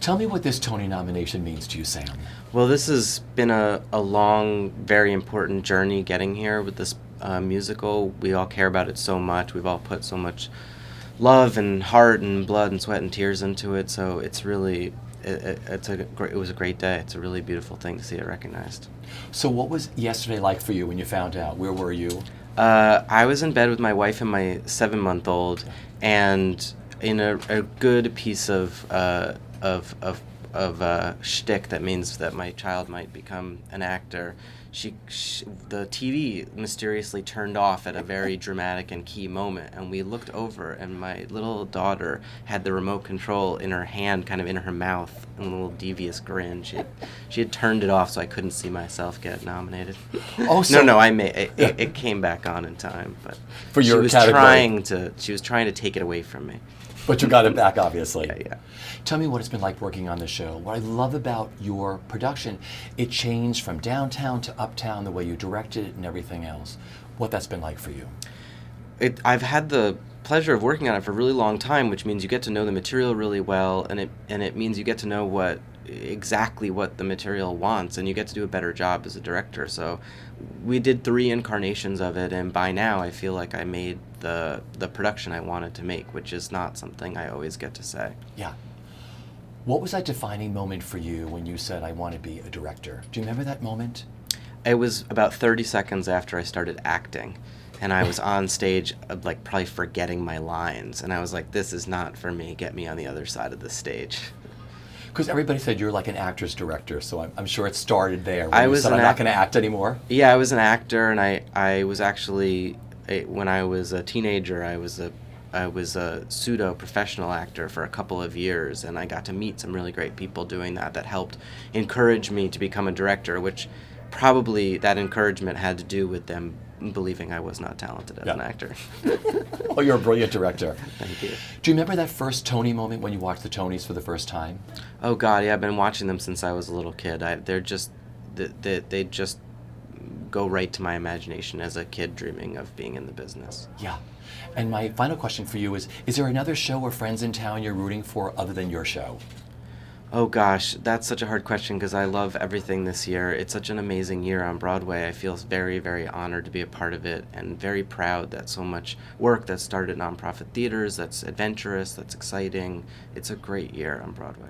Tell me what this Tony nomination means to you, Sam. Well, this has been a long, very important journey getting here with this musical. We all care about it so much. We've all put so much love and heart and blood and sweat and tears into it. So it's really, it was a great day. It's a really beautiful thing to see it recognized. So what was yesterday like for you when you found out? Where were you? I was in bed with my wife and my 7-month-old, and in a good piece of shtick that means that my child might become an actor, the TV mysteriously turned off at a very dramatic and key moment, and we looked over, and my little daughter had the remote control in her hand, kind of in her mouth, and a little devious grin. She had turned it off so I couldn't see myself get nominated. Oh, so no, it came back on in time, but for your she was trying to take it away from me. But you got it back, obviously. Yeah. Tell me what it's been like working on the show. What I love about your production, it changed from downtown to uptown, the way you directed it and everything else. What that's been like for you. I've had the pleasure of working on it for a really long time, which means you get to know the material really well, and it means you get to know exactly what the material wants, and you get to do a better job as a director. So we did 3 incarnations of it, and by now I feel like I made the production I wanted to make, which is not something I always get to say. Yeah. What was that defining moment for you when you said, I want to be a director? Do you remember that moment? It was about 30 seconds after I started acting, and I was on stage, like, probably forgetting my lines, and I was like, this is not for me. Get me on the other side of the stage. Because everybody said you're like an actor's director, so I'm sure it started there. When I you was said, I'm not going to act anymore. Yeah, I was an actor, and I was actually, when I was a teenager, I was a pseudo-professional actor for a couple of years, and I got to meet some really great people doing that helped encourage me to become a director, which probably that encouragement had to do with them believing I was not talented as an actor. Oh, you're a brilliant director. Thank you. Do you remember that first Tony moment when you watched the Tonys for the first time? Oh God, yeah, I've been watching them since I was a little kid. They just go right to my imagination as a kid dreaming of being in the business. Yeah. And my final question for you is there another show or friends in town you're rooting for other than your show? Oh gosh, that's such a hard question because I love everything this year. It's such an amazing year on Broadway. I feel very, very honored to be a part of it and very proud that so much work that started at nonprofit theaters, that's adventurous, that's exciting. It's a great year on Broadway.